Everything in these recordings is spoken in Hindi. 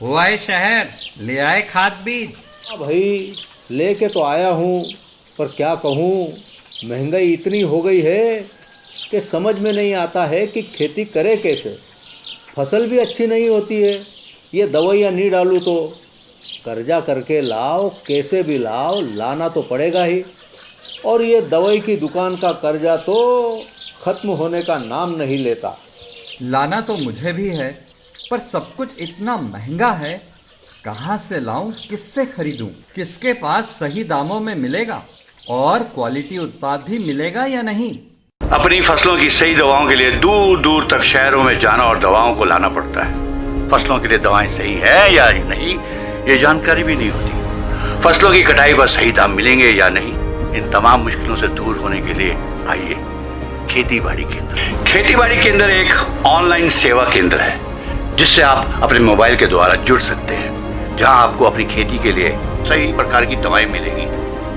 हुआ है शहर, ले आए खाद बीज। हाँ भाई, लेके तो आया हूँ, पर क्या कहूँ, महंगाई इतनी हो गई है कि समझ में नहीं आता है कि खेती करे कैसे। फसल भी अच्छी नहीं होती है, ये दवाइयाँ नहीं डालूँ तो कर्जा करके लाओ, कैसे भी लाओ, लाना तो पड़ेगा ही। और ये दवाई की दुकान का कर्जा तो ख़त्म होने का नाम नहीं लेता। लाना तो मुझे भी है, पर सब कुछ इतना महंगा है, कहाँ से लाऊं, किससे खरीदूं, किसके पास सही दामों में मिलेगा और क्वालिटी उत्पाद भी मिलेगा या नहीं। अपनी फसलों की सही दवाओं के लिए दूर दूर तक शहरों में जाना और दवाओं को लाना पड़ता है। फसलों के लिए दवाएं सही है या नहीं, ये जानकारी भी नहीं होती। फसलों की कटाई पर सही दाम मिलेंगे या नहीं, इन तमाम मुश्किलों से दूर होने के लिए आइए खेती बाड़ी केंद्र। खेती बाड़ी केंद्र एक ऑनलाइन सेवा केंद्र है जिससे आप अपने मोबाइल के द्वारा जुड़ सकते हैं, जहां आपको अपनी खेती के लिए सही प्रकार की दवाएं मिलेंगी,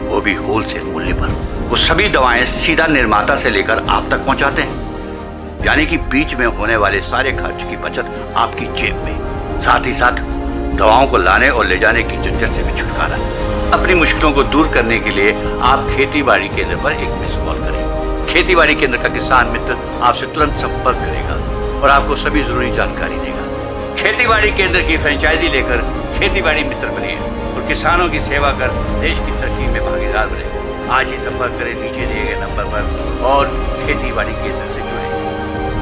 वो भी होलसेल मूल्य पर। वो सभी दवाएं सीधा निर्माता से लेकर आप तक पहुंचाते हैं, यानी कि बीच में होने वाले सारे खर्च की बचत आपकी जेब में। साथ ही साथ दवाओं को लाने और ले जाने की झंझट से भी छुटकारा। अपनी मुश्किलों को दूर करने के लिए आप खेती बाड़ी केंद्र पर एक मिस कॉल करें। खेती बाड़ी केंद्र का किसान मित्र आपसे तुरंत संपर्क करेगा और आपको सभी जरूरी जानकारी देगा। खेती बाड़ी केंद्र की फ्रेंचाइजी लेकर खेती बाड़ी मित्र बनिए और किसानों की सेवा कर देश की तरक्की में भागीदार बने। आज ही संपर्क करें नीचे दिए गए नंबर पर और खेती बाड़ी केंद्र से जुड़े।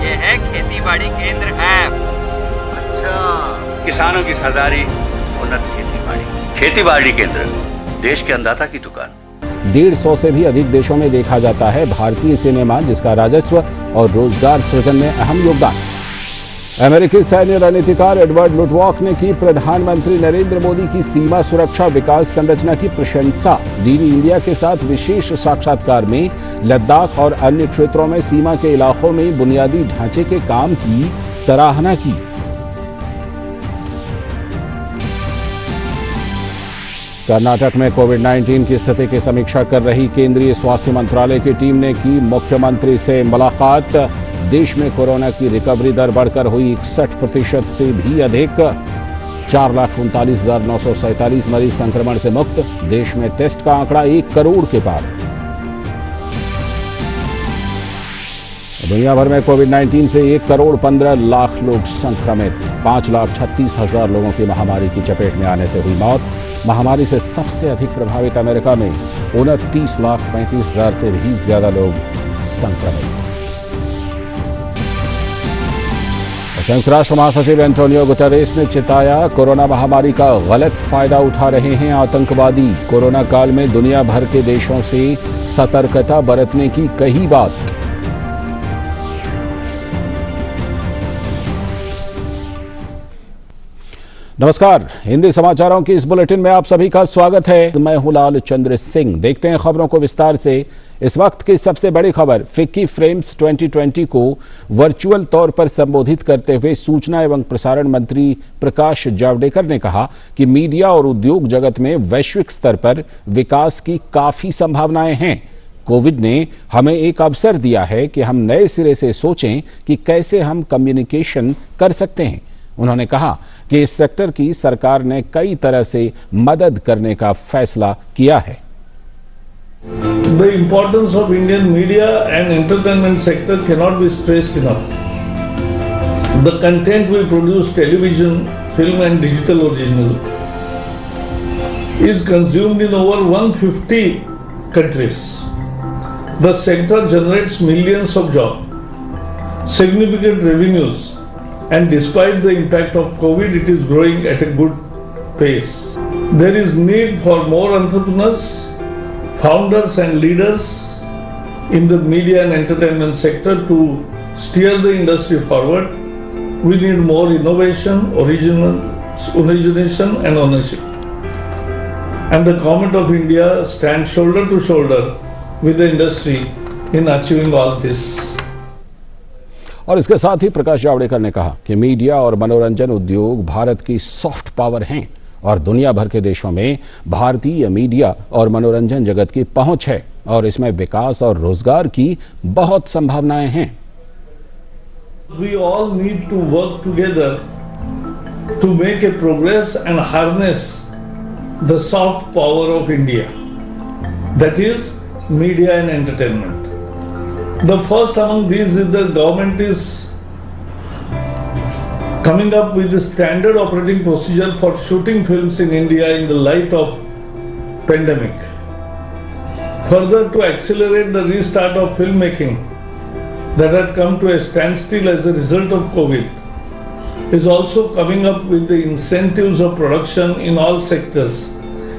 ये है खेती बाड़ी केंद्र ऐप। अच्छा, किसानों की सरदारी, उन्नत खेती बाड़ी केंद्र, देश के अन्नदाता की दुकान। 150 से भी अधिक देशों में देखा जाता है भारतीय सिनेमा, जिसका राजस्व और रोजगार सृजन में अहम योगदान। अमेरिकी सैन्य रणनीतिकार एडवर्ड लुटवॉक ने की प्रधानमंत्री नरेंद्र मोदी की सीमा सुरक्षा विकास संरचना की प्रशंसा। डीडी इंडिया के साथ विशेष साक्षात्कार में लद्दाख और अन्य क्षेत्रों में सीमा के इलाकों में बुनियादी ढांचे के काम की सराहना की। कर्नाटक में कोविड-19 की स्थिति की समीक्षा कर रही केंद्रीय स्वास्थ्य मंत्रालय की टीम ने की मुख्यमंत्री से मुलाकात। देश में कोरोना की रिकवरी दर बढ़कर हुई 61% से भी अधिक। 4,39,947 मरीज संक्रमण से मुक्त। देश में टेस्ट का आंकड़ा 1 करोड़ के पार। दुनिया भर में कोविड-19 से 1 करोड़ 15 लाख लोग संक्रमित। 5,36,000 लोगों की महामारी की चपेट में आने से हुई मौत। महामारी से सबसे अधिक प्रभावित अमेरिका में 29,35,000 से भी ज्यादा लोग संक्रमित। संयुक्त राष्ट्र महासचिव एंटोनियो गुटेरेस ने चिताया, कोरोना महामारी का गलत फायदा उठा रहे हैं आतंकवादी। कोरोना काल में दुनिया भर के देशों से सतर्कता बरतने की कही बात। नमस्कार, हिंदी समाचारों की इस बुलेटिन में आप सभी का स्वागत है। मैं हूं लाल चंद्र सिंह। देखते हैं खबरों को विस्तार से। इस वक्त की सबसे बड़ी खबर, फिक्की फ्रेम्स 2020 को वर्चुअल तौर पर संबोधित करते हुए सूचना एवं प्रसारण मंत्री प्रकाश जावड़ेकर ने कहा कि मीडिया और उद्योग जगत में वैश्विक स्तर पर विकास की काफी संभावनाएं हैं। कोविड ने हमें एक अवसर दिया है कि हम नए सिरे से सोचें कि कैसे हम कम्युनिकेशन कर सकते हैं। उन्होंने कहा कि इस सेक्टर की सरकार ने कई तरह से मदद करने का फैसला किया है। The importance of Indian media and entertainment sector cannot be stressed enough. The content we produce, television, film and digital original, is consumed in over 150 countries. The sector generates millions of jobs, significant revenues, and despite the impact of COVID, it is growing at a good pace. There is need for more entrepreneurs, founders and leaders in the media and entertainment sector to steer the industry forward. We need more innovation, origination and ownership. And the Government of India stands shoulder to shoulder with the industry in achieving all this. और इसके साथ ही प्रकाश जावड़ेकर ने कहा कि मीडिया और मनोरंजन उद्योग भारत की सॉफ्ट पावर हैं और दुनिया भर के देशों में भारतीय मीडिया और मनोरंजन जगत की पहुंच है और इसमें विकास और रोजगार की बहुत संभावनाएं हैं। We all need to work together to make a progress and harness the soft power of India, that is media and entertainment. The first among these is the government is coming up with the standard operating procedure for shooting films in India in the light of pandemic. Further, to accelerate the restart of filmmaking that had come to a standstill as a result of COVID, is also coming up with the incentives of production in all sectors,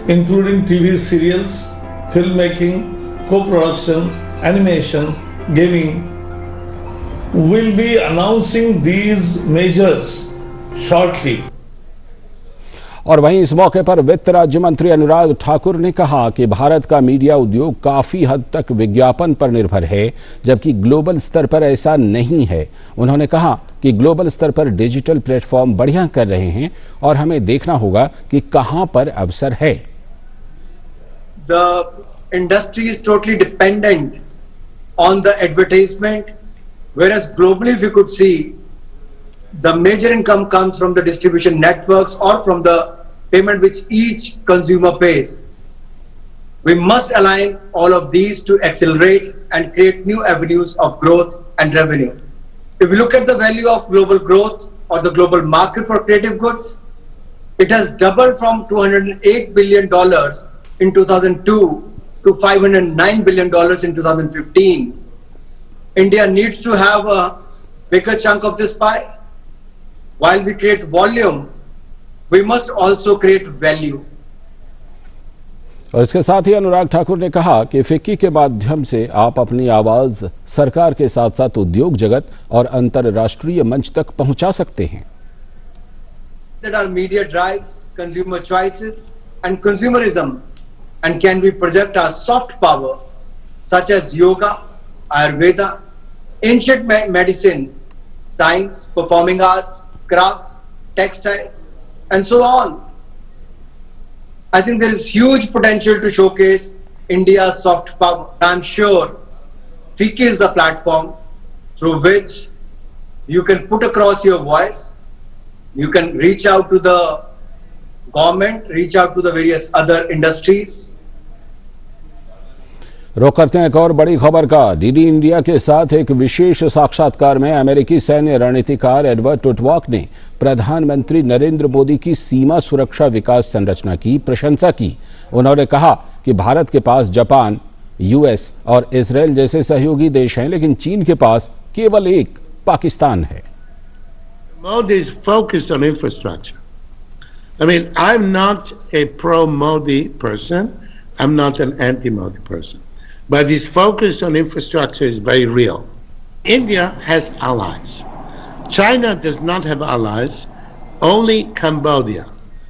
including TV serials, filmmaking, co-production, animation, gaming. Will be announcing these measures shortly. और वहीं इस मौके पर वित्त राज्य मंत्री अनुराग ठाकुर ने कहा कि भारत का मीडिया उद्योग काफी हद तक विज्ञापन पर निर्भर है, जबकि ग्लोबल स्तर पर ऐसा नहीं है। उन्होंने कहा कि ग्लोबल स्तर पर डिजिटल प्लेटफॉर्म बढ़िया कर रहे हैं और हमें देखना होगा कि कहां पर अवसर है। The industry is totally dependent on the advertisement, whereas globally if you could see, the major income comes from the distribution networks or from the payment which each consumer pays. We must align all of these to accelerate and create new avenues of growth and revenue. If we look at the value of global growth or the global market for creative goods, it has doubled from $208 billion in 2002 to $509 billion in 2015. India needs to have a bigger chunk of this pie. While we create volume, we must also create value. और इसके साथ ही अनुराग ठाकुर ने कहा कि फिक्की के माध्यम से आप अपनी आवाज सरकार के साथ साथ उद्योग जगत और अंतरराष्ट्रीय मंच तक पहुंचा सकते हैं। That our media drives consumer choices and consumerism, and can we project our soft power such as yoga, Ayurveda, ancient medicine, science, performing arts, crafts, textiles, and so on. I think there is huge potential to showcase India's soft power. I'm sure FICCI is the platform through which you can put across your voice, you can reach out to the government, reach out to the various other industries. रुक करते हैं एक और बड़ी खबर का। डीडी इंडिया के साथ एक विशेष साक्षात्कार में अमेरिकी सैन्य रणनीतिकार एडवर्ड टुटवॉक ने प्रधानमंत्री नरेंद्र मोदी की सीमा सुरक्षा विकास संरचना की प्रशंसा की। उन्होंने कहा कि भारत के पास जापान, यूएस और इजराइल जैसे सहयोगी देश हैं, लेकिन चीन के पास केवल एक पाकिस्तान है। Modi is focused on infrastructure. I mean, I'm not a pro-Modi person. I'm not an anti-Modi person. But his focus on infrastructure is very real. India has allies. China does not have allies, only Cambodia,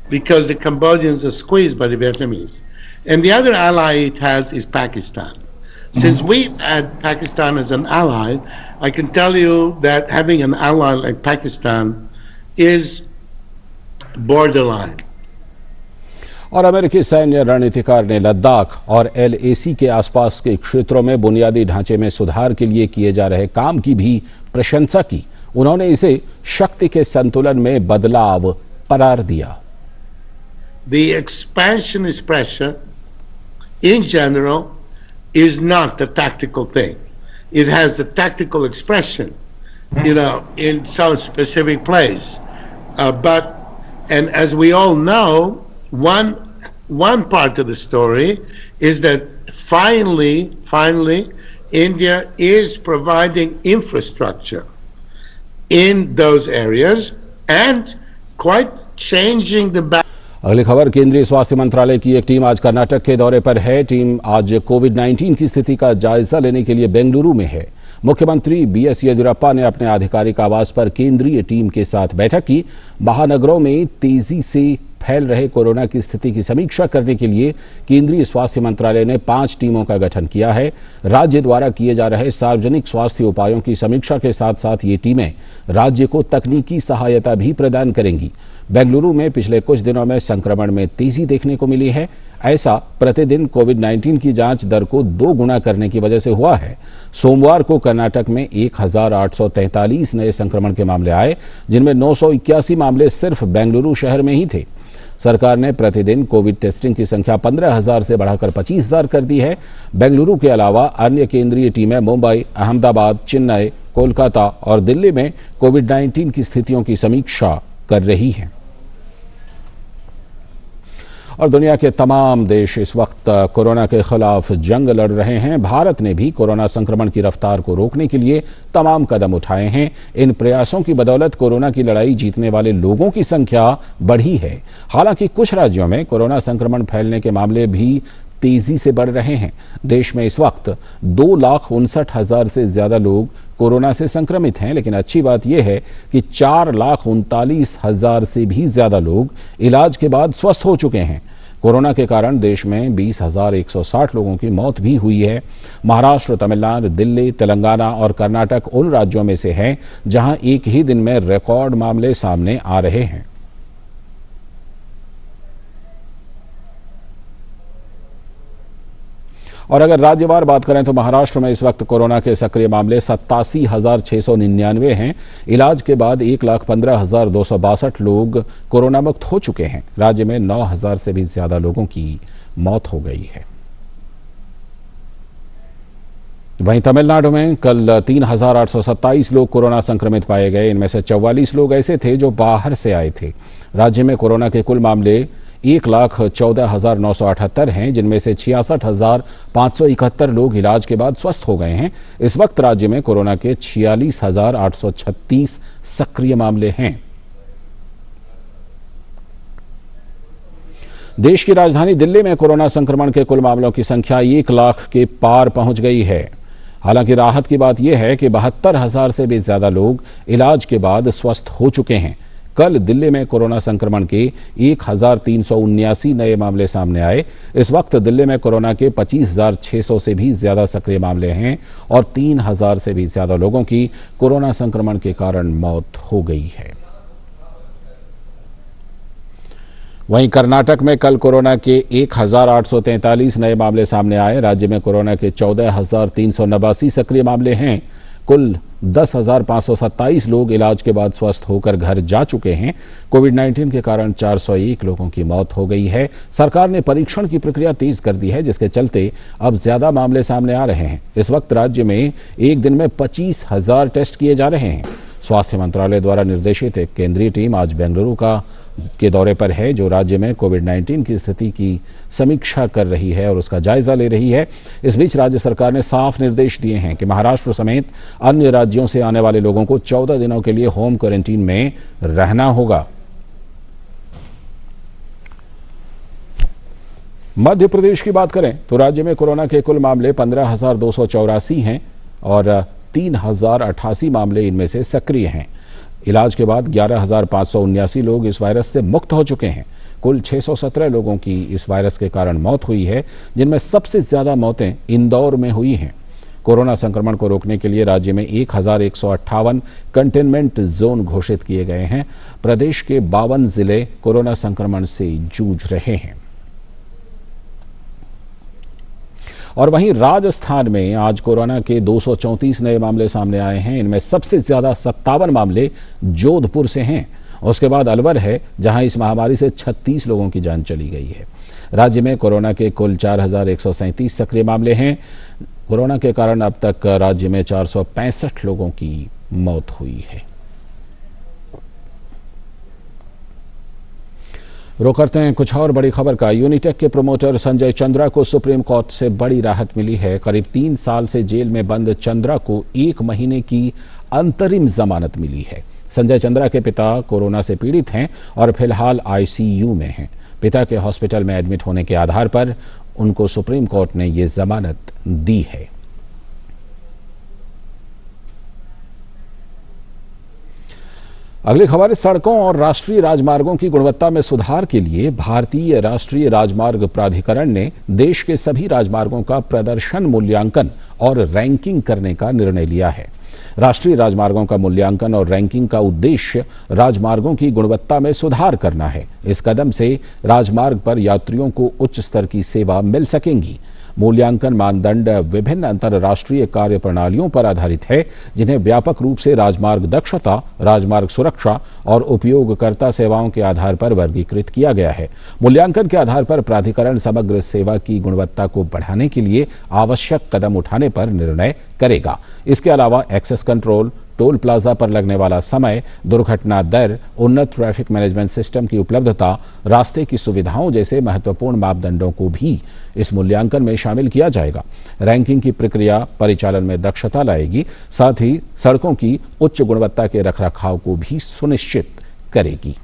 because the Cambodians are squeezed by the Vietnamese. And the other ally it has is Pakistan. Since we've had Pakistan as an ally, I can tell you that having an ally like Pakistan is borderline. और अमेरिकी सैन्य रणनीतिकार ने लद्दाख और LAC के आसपास के क्षेत्रों में बुनियादी ढांचे में सुधार के लिए किए जा रहे काम की भी प्रशंसा की। उन्होंने इसे शक्ति के संतुलन में बदलाव करार दिया। The expansionist pressure in general is not a tactical thing. It has a tactical expression, in some specific place. And as we all know, one part of the story is that finally, India is providing infrastructure in those areas and quite changing the अगली खबर, केंद्रीय स्वास्थ्य मंत्रालय की एक टीम आज कर्नाटक के दौरे पर है। टीम आज कोविड-19 की स्थिति का जायजा लेने के लिए बेंगलुरु में है। मुख्यमंत्री BS येदियुरप्पा ने अपने आधिकारिक आवास पर केंद्रीय टीम के साथ बैठक की। महानगरों में तेजी से फैल रहे कोरोना की स्थिति की समीक्षा करने के लिए केंद्रीय स्वास्थ्य मंत्रालय ने 5 टीमों का गठन किया है। राज्य द्वारा किए जा रहे सार्वजनिक स्वास्थ्य उपायों की समीक्षा के साथ साथ ये टीमें राज्य को तकनीकी सहायता भी प्रदान करेंगी। बेंगलुरु में पिछले कुछ दिनों में संक्रमण में तेजी देखने को मिली है। ऐसा प्रतिदिन कोविड-19 की जांच दर को 2 गुना करने की वजह से हुआ है। सोमवार को कर्नाटक में 1843 नए संक्रमण के मामले आए, जिनमें 981 मामले सिर्फ बेंगलुरु शहर में ही थे। सरकार ने प्रतिदिन कोविड टेस्टिंग की संख्या 15,000 से बढ़ाकर 25,000 कर दी है। बेंगलुरु के अलावा अन्य केंद्रीय टीमें मुंबई, अहमदाबाद, चेन्नई, कोलकाता और दिल्ली में कोविड-19 की स्थितियों की समीक्षा कर रही हैं। और दुनिया के तमाम देश इस वक्त कोरोना के खिलाफ जंग लड़ रहे हैं। भारत ने भी कोरोना संक्रमण की रफ्तार को रोकने के लिए तमाम कदम उठाए हैं। इन प्रयासों की बदौलत कोरोना की लड़ाई जीतने वाले लोगों की संख्या बढ़ी है। हालांकि कुछ राज्यों में कोरोना संक्रमण फैलने के मामले भी तेजी से बढ़ रहे हैं। देश में इस वक्त 2,59,000 से ज्यादा लोग कोरोना से संक्रमित हैं, लेकिन अच्छी बात यह है कि 4,39,000 से भी ज्यादा लोग इलाज के बाद स्वस्थ हो चुके हैं। कोरोना के कारण देश में 20,160 लोगों की मौत भी हुई है। महाराष्ट्र, तमिलनाडु, दिल्ली, तेलंगाना और कर्नाटक उन राज्यों में से हैं जहां एक ही दिन में रिकॉर्ड मामले सामने आ रहे हैं। और अगर राज्यवार बात करें तो महाराष्ट्र में इस वक्त कोरोना के सक्रिय मामले 87,699 हैं। इलाज के बाद 1,15,262 लोग कोरोना मुक्त हो चुके हैं। राज्य में 9,000 से भी ज्यादा लोगों की मौत हो गई है। वहीं तमिलनाडु में कल 3,827 लोग कोरोना संक्रमित पाए गए। इनमें से 44 लोग ऐसे थे जो बाहर से आए थे। राज्य में कोरोना के कुल मामले 1,14,978 हैं, जिनमें से 66,571 लोग इलाज के बाद स्वस्थ हो गए हैं। इस वक्त राज्य में कोरोना के 46,836 सक्रिय मामले हैं। देश की राजधानी दिल्ली में कोरोना संक्रमण के कुल मामलों की संख्या 1 लाख के पार पहुंच गई है। हालांकि राहत की बात यह है कि 72,000 से भी ज्यादा लोग इलाज के बाद स्वस्थ हो चुके हैं। कल दिल्ली में कोरोना संक्रमण के 1,379 नए मामले सामने आए। इस वक्त दिल्ली में कोरोना के 25,600 से भी ज्यादा सक्रिय मामले हैं और 3,000 से भी ज्यादा लोगों की कोरोना संक्रमण के कारण मौत हो गई है। वहीं कर्नाटक में कल कोरोना के 1,843 नए मामले सामने आए। राज्य में कोरोना के 14,389 सक्रिय मामले हैं। कुल 10,527 लोग इलाज के बाद स्वस्थ होकर घर जा चुके हैं। कोविड-19 के कारण 401 लोगों की मौत हो गई है। सरकार ने परीक्षण की प्रक्रिया तेज कर दी है, जिसके चलते अब ज्यादा मामले सामने आ रहे हैं। इस वक्त राज्य में एक दिन में 25,000 टेस्ट किए जा रहे हैं। स्वास्थ्य मंत्रालय द्वारा निर्देशित एक केंद्रीय टीम आज बेंगलुरु के दौरे पर है, जो राज्य में कोविड-19 की स्थिति की समीक्षा कर रही है और उसका जायजा ले रही है। इस बीच राज्य सरकार ने साफ निर्देश दिए हैं कि महाराष्ट्र समेत अन्य राज्यों से आने वाले लोगों को 14 दिनों के लिए होम क्वारंटीन में रहना होगा। मध्य प्रदेश की बात करें तो राज्य में कोरोना के कुल मामले 15,284 हैं और 3,088 मामले इनमें से सक्रिय हैं। इलाज के बाद 11,579 लोग इस वायरस से मुक्त हो चुके हैं। कुल 617 लोगों की इस वायरस के कारण मौत हुई है, जिनमें सबसे ज्यादा मौतें इंदौर में हुई हैं। कोरोना संक्रमण को रोकने के लिए राज्य में 1,158 कंटेनमेंट जोन घोषित किए गए हैं। प्रदेश के 52 जिले कोरोना संक्रमण से जूझ रहे हैं। और वहीं राजस्थान में आज कोरोना के 234 नए मामले सामने आए हैं। इनमें सबसे ज्यादा 57 मामले जोधपुर से हैं। उसके बाद अलवर है, जहां इस महामारी से 36 लोगों की जान चली गई है। राज्य में कोरोना के कुल 4,137 सक्रिय मामले हैं। कोरोना के कारण अब तक राज्य में 465 लोगों की मौत हुई है। रुक करते हैं कुछ और बड़ी खबर का। यूनिटेक के प्रमोटर संजय चंद्रा को सुप्रीम कोर्ट से बड़ी राहत मिली है। करीब 3 साल से जेल में बंद चंद्रा को 1 महीने की अंतरिम जमानत मिली है। संजय चंद्रा के पिता कोरोना से पीड़ित हैं और फिलहाल आईसीयू में हैं। पिता के हॉस्पिटल में एडमिट होने के आधार पर उनको सुप्रीम कोर्ट ने ये जमानत दी है। अगली खबर, सड़कों और राष्ट्रीय राजमार्गों की गुणवत्ता में सुधार के लिए भारतीय राष्ट्रीय राजमार्ग प्राधिकरण ने देश के सभी राजमार्गों का प्रदर्शन मूल्यांकन और रैंकिंग करने का निर्णय लिया है। राष्ट्रीय राजमार्गों का मूल्यांकन और रैंकिंग का उद्देश्य राजमार्गों की गुणवत्ता में सुधार करना है। इस कदम से राजमार्ग पर यात्रियों को उच्च स्तर की सेवा मिल सकेंगी। मूल्यांकन मानदंड विभिन्न अंतर्राष्ट्रीय कार्य प्रणालियों पर आधारित है, जिन्हें व्यापक रूप से राजमार्ग दक्षता, राजमार्ग सुरक्षा और उपयोगकर्ता सेवाओं के आधार पर वर्गीकृत किया गया है। मूल्यांकन के आधार पर प्राधिकरण समग्र सेवा की गुणवत्ता को बढ़ाने के लिए आवश्यक कदम उठाने पर निर्णय करेगा। इसके अलावा एक्सेस कंट्रोल, टोल प्लाजा पर लगने वाला समय, दुर्घटना दर, उन्नत ट्रैफिक मैनेजमेंट सिस्टम की उपलब्धता, रास्ते की सुविधाओं जैसे महत्वपूर्ण मापदंडों को भी इस मूल्यांकन में शामिल किया जाएगा। रैंकिंग की प्रक्रिया परिचालन में दक्षता लाएगी, साथ ही सड़कों की उच्च गुणवत्ता के रखरखाव को भी सुनिश्चित करेगी।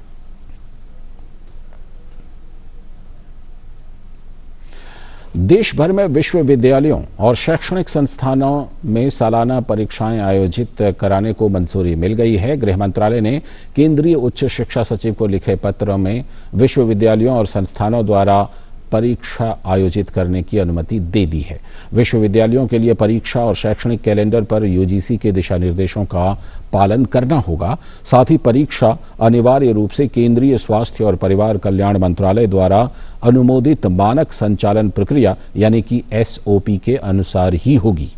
देश भर में विश्वविद्यालयों और शैक्षणिक संस्थानों में सालाना परीक्षाएं आयोजित कराने को मंजूरी मिल गई है। गृह मंत्रालय ने केंद्रीय उच्च शिक्षा सचिव को लिखे पत्र में विश्वविद्यालयों और संस्थानों द्वारा परीक्षा आयोजित करने की अनुमति दे दी है। विश्वविद्यालयों के लिए परीक्षा और शैक्षणिक कैलेंडर पर यूजीसी के दिशा निर्देशों का पालन करना होगा। साथ ही परीक्षा अनिवार्य रूप से केंद्रीय स्वास्थ्य और परिवार कल्याण मंत्रालय द्वारा अनुमोदित मानक संचालन प्रक्रिया यानी कि एसओपी के अनुसार ही होगी।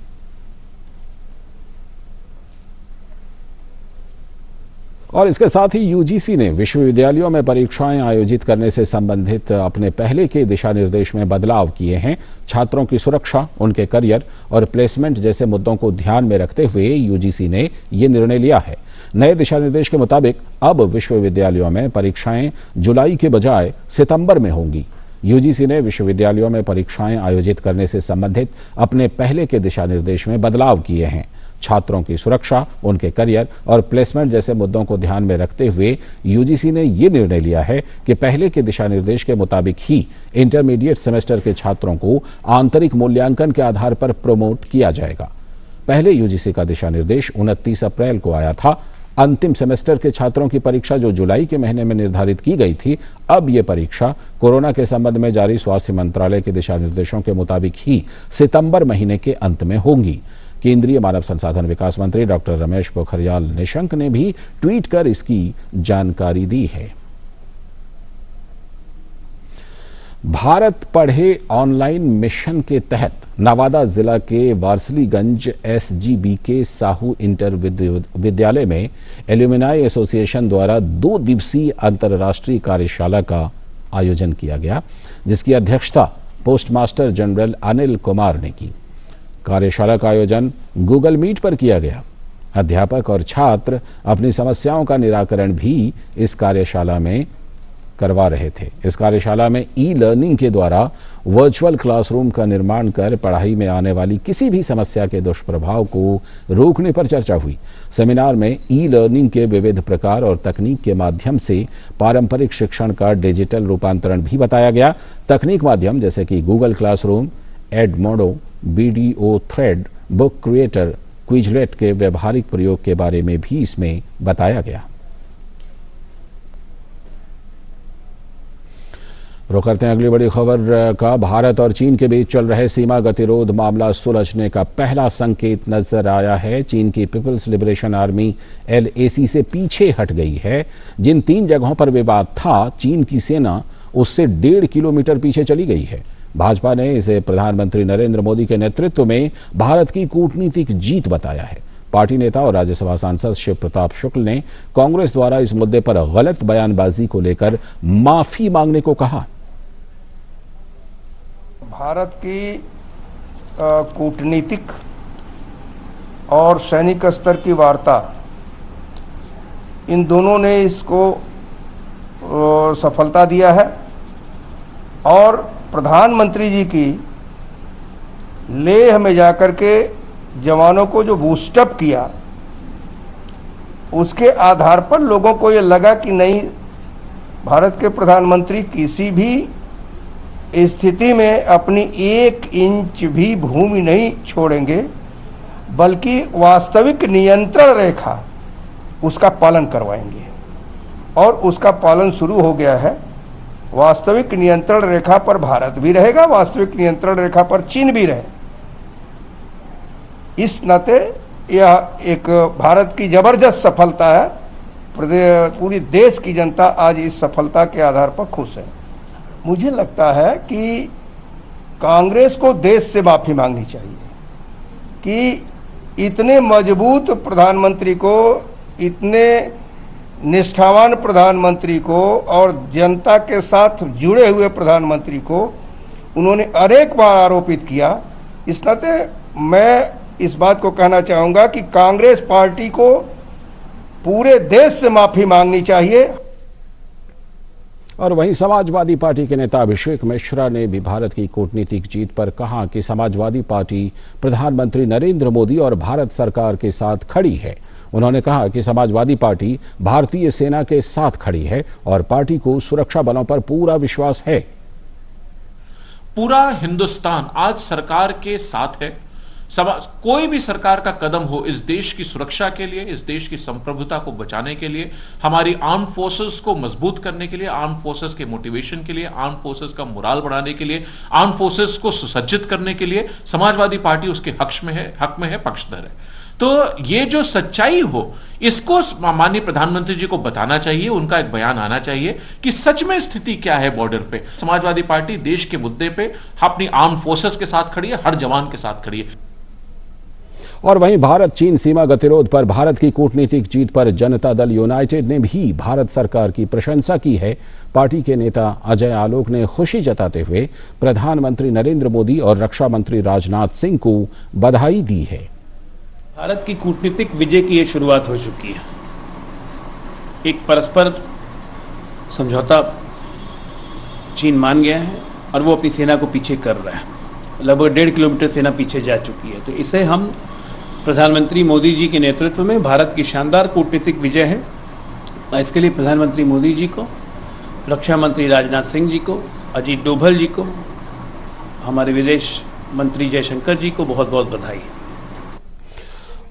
और इसके साथ ही यूजीसी ने विश्वविद्यालयों में परीक्षाएं आयोजित करने से संबंधित अपने पहले के दिशा निर्देश में बदलाव किए हैं। छात्रों की सुरक्षा, उनके करियर और प्लेसमेंट जैसे मुद्दों को ध्यान में रखते हुए यूजीसी ने ये निर्णय लिया है। नए दिशा निर्देश के मुताबिक अब विश्वविद्यालयों में परीक्षाएं जुलाई के बजाय सितंबर में होंगी। यूजीसी ने विश्वविद्यालयों में परीक्षाएं आयोजित करने से संबंधित अपने पहले के दिशा निर्देश में बदलाव किए हैं। छात्रों की सुरक्षा, उनके करियर और प्लेसमेंट जैसे मुद्दों को ध्यान में रखते हुए यूजीसी ने ये निर्णय लिया है कि पहले के दिशा निर्देश के मुताबिक ही इंटरमीडिएट सेमेस्टर के छात्रों को आंतरिक मूल्यांकन के आधार पर प्रमोट किया जाएगा। पहले यूजीसी का दिशा निर्देश 29 अप्रैल को आया था। अंतिम सेमेस्टर के छात्रों की परीक्षा जो जुलाई के महीने में निर्धारित की गई थी, अब ये परीक्षा कोरोना के संबंध में जारी स्वास्थ्य मंत्रालय के दिशा निर्देशों के मुताबिक ही सितंबर महीने के अंत में होंगी। केंद्रीय मानव संसाधन विकास मंत्री डॉक्टर रमेश पोखरियाल निशंक ने भी ट्वीट कर इसकी जानकारी दी है। भारत पढ़े ऑनलाइन मिशन के तहत नवादा जिला के वारसलीगंज एसजीबीके साहू इंटर विद्यालय में एल्यूमिनाई एसोसिएशन द्वारा 2 दिवसीय अंतर्राष्ट्रीय कार्यशाला का आयोजन किया गया, जिसकी अध्यक्षता पोस्टमास्टर जनरल अनिल कुमार ने की। कार्यशाला का आयोजन गूगल मीट पर किया गया। अध्यापक और छात्र अपनी समस्याओं का निराकरण भी इस कार्यशाला में करवा रहे थे। इस कार्यशाला में ई लर्निंग के द्वारा वर्चुअल क्लासरूम का निर्माण कर पढ़ाई में आने वाली किसी भी समस्या के दुष्प्रभाव को रोकने पर चर्चा हुई। सेमिनार में ई लर्निंग के विविध प्रकार और तकनीक के माध्यम से पारंपरिक शिक्षण का डिजिटल रूपांतरण भी बताया गया। तकनीक माध्यम जैसे कि Google classroom, Edmodo, video thread, book creator, Quizlet के व्यवहारिक प्रयोग के बारे में भी इसमें बताया गया। रुक करते हैं अगली बड़ी खबर का। भारत और चीन के बीच चल रहे सीमा गतिरोध मामला सुलझने का पहला संकेत नजर आया है। चीन की पीपल्स लिबरेशन आर्मी LAC से पीछे हट गई है। जिन 3 जगहों पर विवाद था, चीन की सेना उससे 1.5 किलोमीटर पीछे चली गई है। भाजपा ने इसे प्रधानमंत्री नरेंद्र मोदी के नेतृत्व में भारत की कूटनीतिक जीत बताया है। पार्टी नेता और राज्यसभा सांसद शिव प्रताप शुक्ल ने कांग्रेस द्वारा इस मुद्दे पर गलत बयानबाजी को लेकर माफी मांगने को कहा। भारत की कूटनीतिक और सैनिक स्तर की वार्ता, इन दोनों ने इसको सफलता दिया है और प्रधानमंत्री जी की लेह में जाकर के जवानों को जो बूस्टअप किया, उसके आधार पर लोगों को ये लगा कि नहीं, भारत के प्रधानमंत्री किसी भी स्थिति में अपनी 1 इंच भी भूमि नहीं छोड़ेंगे, बल्कि वास्तविक नियंत्रण रेखा उसका पालन करवाएंगे। और उसका पालन शुरू हो गया है। वास्तविक नियंत्रण रेखा पर भारत भी रहेगा, वास्तविक नियंत्रण रेखा पर चीन भी रहे। इस नाते यह एक भारत की जबरदस्त सफलता है। पूरी देश की जनता आज इस सफलता के आधार पर खुश है। मुझे लगता है कि कांग्रेस को देश से माफी मांगनी चाहिए कि इतने मजबूत प्रधानमंत्री को, इतने निष्ठावान प्रधानमंत्री को और जनता के साथ जुड़े हुए प्रधानमंत्री को उन्होंने अनेक बार आरोपित किया। इस नाते मैं इस बात को कहना चाहूंगा कि कांग्रेस पार्टी को पूरे देश से माफी मांगनी चाहिए। और वहीं समाजवादी पार्टी के नेता अभिषेक मिश्रा ने भी भारत की कूटनीतिक जीत पर कहा कि समाजवादी पार्टी प्रधानमंत्री नरेंद्र मोदी और भारत सरकार के साथ खड़ी है। उन्होंने कहा कि समाजवादी पार्टी भारतीय सेना के साथ खड़ी है और पार्टी को सुरक्षा बलों पर पूरा विश्वास है। पूरा हिंदुस्तान आज सरकार के साथ है। कोई भी सरकार का कदम हो इस देश की सुरक्षा के लिए, इस देश की संप्रभुता को बचाने के लिए, हमारी आर्म फोर्सेस को मजबूत करने के लिए, आर्म फोर्सेस के मोटिवेशन के लिए, आर्म फोर्सेस का मोराल बढ़ाने के लिए, आर्म फोर्सेस को सुसज्जित करने के लिए समाजवादी पार्टी उसके हक में है, पक्षधर है। तो ये जो सच्चाई हो इसको माननीय प्रधानमंत्री जी को बताना चाहिए, उनका एक बयान आना चाहिए कि सच में स्थिति क्या है बॉर्डर पे। समाजवादी पार्टी देश के मुद्दे पे अपनी आर्म फोर्सेस के साथ खड़ी है, हर जवान के साथ खड़ी है। और वहीं भारत चीन सीमा गतिरोध पर भारत की कूटनीतिक जीत पर जनता दल यूनाइटेड ने भी भारत सरकार की प्रशंसा की है। पार्टी के नेता अजय आलोक ने खुशी जताते हुए प्रधानमंत्री नरेंद्र मोदी और रक्षा मंत्री राजनाथ सिंह को बधाई दी है। भारत की कूटनीतिक विजय की ये शुरुआत हो चुकी है। एक परस्पर समझौता चीन मान गया है और वो अपनी सेना को पीछे कर रहा है। लगभग 1.5 किलोमीटर सेना पीछे जा चुकी है। तो इसे हम प्रधानमंत्री मोदी जी के नेतृत्व में भारत की शानदार कूटनीतिक विजय है। इसके लिए प्रधानमंत्री मोदी जी को, रक्षा मंत्री राजनाथ सिंह जी को, अजीत डोभाल जी को, हमारे विदेश मंत्री जयशंकर जी को बहुत बहुत बधाई।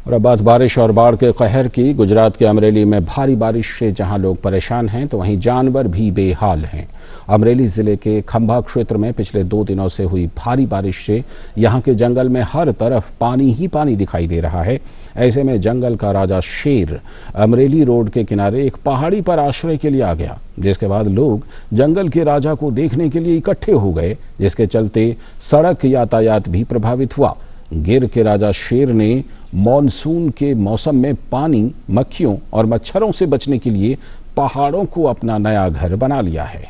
और अब बात बारिश और बाढ़ के कहर की। गुजरात के अमरेली में भारी बारिश से जहां लोग परेशान हैं तो वहीं जानवर भी बेहाल हैं। अमरेली जिले के खंभा क्षेत्र में पिछले 2 दिनों से हुई भारी बारिश से यहां के जंगल में हर तरफ पानी ही पानी दिखाई दे रहा है। ऐसे में जंगल का राजा शेर अमरेली रोड के किनारे एक पहाड़ी पर आश्रय के लिए आ गया, जिसके बाद लोग जंगल के राजा को देखने के लिए इकट्ठे हो गए, जिसके चलते सड़क यातायात भी प्रभावित हुआ। गिर के राजा शेर ने मॉनसून के मौसम में पानी, मक्खियों और मच्छरों से बचने के लिए पहाड़ों को अपना नया घर बना लिया है।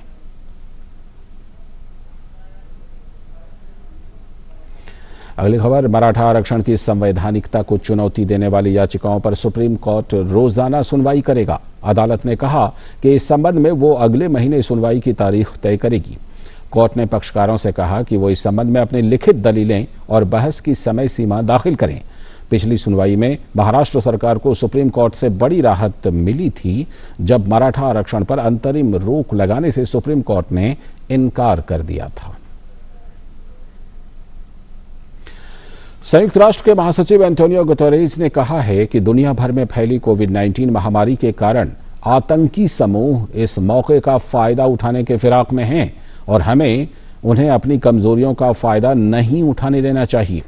अगली खबर, मराठा आरक्षण की संवैधानिकता को चुनौती देने वाली याचिकाओं पर सुप्रीम कोर्ट रोजाना सुनवाई करेगा। अदालत ने कहा कि इस संबंध में वो अगले महीने सुनवाई की तारीख तय करेगी। कोर्ट ने पक्षकारों से कहा कि वो इस संबंध में अपनी लिखित दलीलें और बहस की समय सीमा दाखिल करें। पिछली सुनवाई में महाराष्ट्र सरकार को सुप्रीम कोर्ट से बड़ी राहत मिली थी, जब मराठा आरक्षण पर अंतरिम रोक लगाने से सुप्रीम कोर्ट ने इनकार कर दिया था। संयुक्त राष्ट्र के महासचिव एंटोनियो गुतेरेस ने कहा है कि दुनिया भर में फैली कोविड-19 महामारी के कारण आतंकी समूह इस मौके का फायदा उठाने के फिराक में हैं और हमें उन्हें अपनी कमजोरियों का फायदा नहीं उठाने देना चाहिए।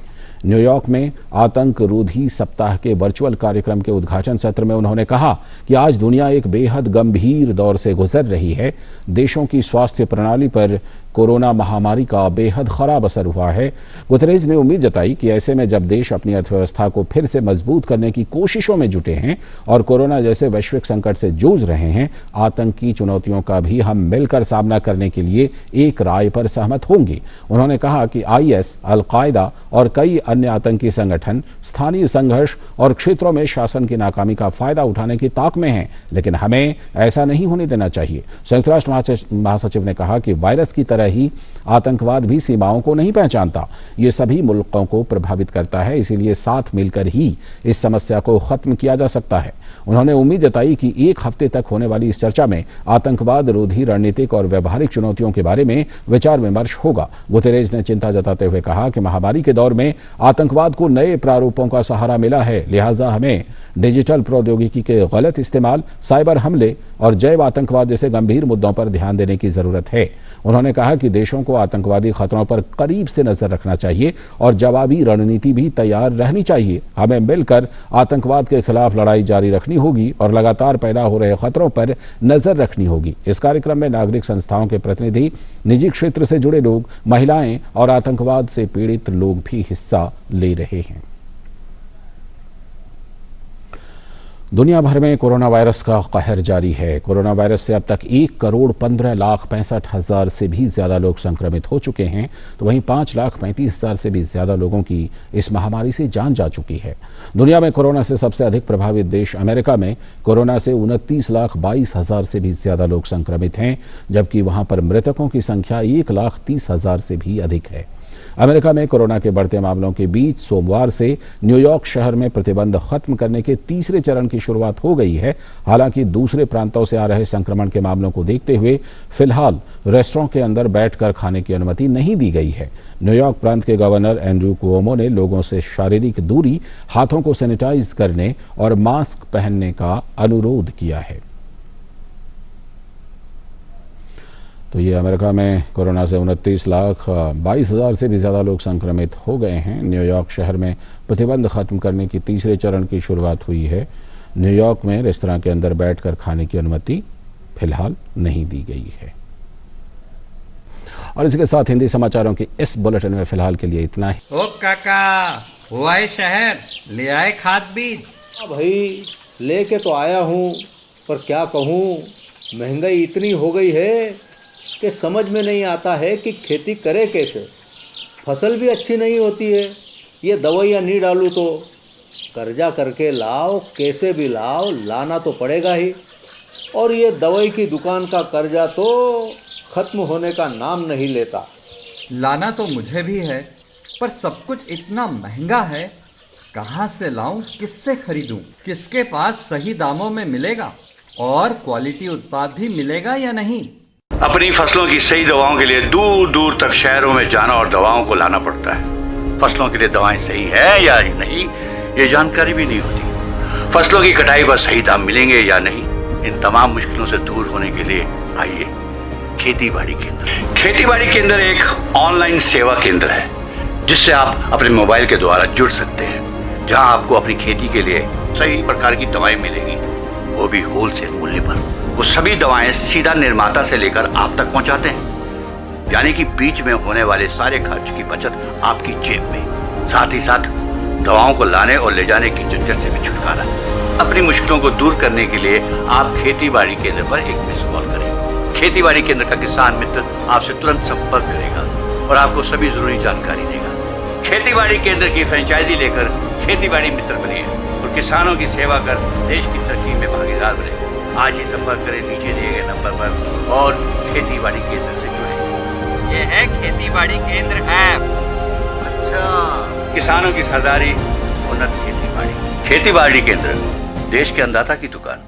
न्यूयॉर्क में आतंक रोधी सप्ताह के वर्चुअल कार्यक्रम के उद्घाटन सत्र में उन्होंने कहा कि आज दुनिया एक बेहद गंभीर दौर से गुजर रही है। देशों की स्वास्थ्य प्रणाली पर कोरोना महामारी का बेहद खराब असर हुआ है। गुतेरेस ने उम्मीद जताई कि ऐसे में जब देश अपनी अर्थव्यवस्था को फिर से मजबूत करने की कोशिशों में जुटे हैं और कोरोना जैसे वैश्विक संकट से जूझ रहे हैं, आतंकी चुनौतियों का भी हम मिलकर सामना करने के लिए एक राय पर सहमत होंगे। उन्होंने कहा कि IS, अल-कायदा और कई अन्य आतंकी संगठन स्थानीय संघर्ष और क्षेत्रों में शासन की नाकामी का फायदा उठाने की ताक में हैं, लेकिन हमें ऐसा नहीं होने देना चाहिए। संयुक्त राष्ट्र महासचिव ने कहा कि वायरस की तरह तरह ही आतंकवाद भी सीमाओं को नहीं पहचानता। ये सभी मुल्कों को प्रभावित करता है, इसीलिए साथ मिलकर ही इस समस्या को खत्म किया जा सकता है। उन्होंने उम्मीद जताई कि एक हफ्ते तक होने वाली इस चर्चा में आतंकवाद रोधी रणनीतिक और व्यवहारिक चुनौतियों के बारे में विचार विमर्श होगा। गुतेरेज ने चिंता जताते हुए कहा कि महामारी के दौर में आतंकवाद को नए प्रारूपों का सहारा मिला है, लिहाजा हमें डिजिटल प्रौद्योगिकी के गलत इस्तेमाल, साइबर हमले और जैव आतंकवाद जैसे गंभीर मुद्दों पर ध्यान देने की जरूरत है। उन्होंने कहा कि देशों को आतंकवादी खतरों पर करीब से नजर रखना चाहिए और जवाबी रणनीति भी तैयार रहनी चाहिए। हमें मिलकर आतंकवाद के खिलाफ लड़ाई जारी रखनी होगी और लगातार पैदा हो रहे खतरों पर नजर रखनी होगी। इस कार्यक्रम में नागरिक संस्थाओं के प्रतिनिधि, निजी क्षेत्र से जुड़े लोग, महिलाएं और आतंकवाद से पीड़ित लोग भी हिस्सा ले रहे हैं। दुनिया भर में कोरोना वायरस का कहर जारी है। कोरोना वायरस से अब तक 1,15,65,000 से भी ज्यादा लोग संक्रमित हो चुके हैं, तो वहीं 5,35,000 से भी ज्यादा लोगों की इस महामारी से जान जा चुकी है। दुनिया में कोरोना से सबसे अधिक प्रभावित देश अमेरिका में कोरोना से 29,22,000 से भी ज्यादा लोग संक्रमित हैं, जबकि वहां पर मृतकों की संख्या 1,30,000 से भी अधिक है। अमेरिका में कोरोना के बढ़ते मामलों के बीच सोमवार से न्यूयॉर्क शहर में प्रतिबंध खत्म करने के तीसरे चरण की शुरुआत हो गई है। हालांकि दूसरे प्रांतों से आ रहे संक्रमण के मामलों को देखते हुए फिलहाल रेस्टोरेंट के अंदर बैठकर खाने की अनुमति नहीं दी गई है। न्यूयॉर्क प्रांत के गवर्नर एंड्रू कुओमो ने लोगों से शारीरिक दूरी, हाथों को सैनिटाइज करने और मास्क पहनने का अनुरोध किया है। तो ये अमेरिका में कोरोना से 29,22,000 से भी ज़्यादा लोग संक्रमित हो गए हैं। न्यूयॉर्क शहर में प्रतिबंध खत्म करने की तीसरे चरण की शुरुआत हुई है। न्यूयॉर्क में रेस्तरां के अंदर बैठकर खाने की अनुमति फिलहाल नहीं दी गई है। और इसके साथ हिंदी समाचारों के इस बुलेटिन में फिलहाल के लिए इतना ही। ओ काका, हुआ है शहर, ले आए खाद बीज? भाई लेके तो आया हूँ, पर क्या कहूँ, महंगाई इतनी हो गई है कि समझ में नहीं आता है कि खेती करे कैसे। फसल भी अच्छी नहीं होती है, ये दवाइयाँ नहीं डालूँ तो कर्जा करके लाओ, कैसे भी लाओ, लाना तो पड़ेगा ही। और ये दवाई की दुकान का कर्जा तो ख़त्म होने का नाम नहीं लेता। लाना तो मुझे भी है, पर सब कुछ इतना महंगा है, कहाँ से लाऊं, किससे खरीदूं, किसके पास सही दामों में मिलेगा और क्वालिटी उत्पाद भी मिलेगा या नहीं। अपनी फसलों की सही दवाओं के लिए दूर दूर तक शहरों में जाना और दवाओं को लाना पड़ता है। फसलों के लिए दवाएं सही है या नहीं, ये जानकारी भी नहीं होती। फसलों की कटाई पर सही दाम मिलेंगे या नहीं, इन तमाम मुश्किलों से दूर होने के लिए आइए खेती बाड़ी केंद्र। खेती बाड़ी केंद्र एक ऑनलाइन सेवा केंद्र है, जिससे आप अपने मोबाइल के द्वारा जुड़ सकते हैं, जहां आपको अपनी खेती के लिए सही प्रकार की दवाएं मिलेंगी, वो भी होलसेल मूल्य पर। वो सभी दवाएं सीधा निर्माता से लेकर आप तक पहुंचाते हैं, यानी कि बीच में होने वाले सारे खर्च की बचत आपकी जेब में। साथ ही साथ दवाओं को लाने और ले जाने की झंझट से भी छुटकारा। अपनी मुश्किलों को दूर करने के लिए आप खेती बाड़ी केंद्र पर एक मिस कॉल करें। खेती बाड़ी केंद्र का किसान मित्र आपसे तुरंत संपर्क करेगा और आपको सभी जरूरी जानकारी देगा। खेती बाड़ी केंद्र की फ्रेंचाइजी लेकर खेती बाड़ी मित्र बनिए और किसानों की सेवा कर देश की तरक्की में भागीदार बने। आज ही संपर्क करें नीचे दिए गए नंबर पर और खेती बाड़ी केंद्र से जुड़े। ये है खेती बाड़ी केंद्र ऐप। अच्छा, किसानों की सरदारी, उन्नत खेती बाड़ी। खेती बाड़ी केंद्र, देश के अन्नदाता की दुकान।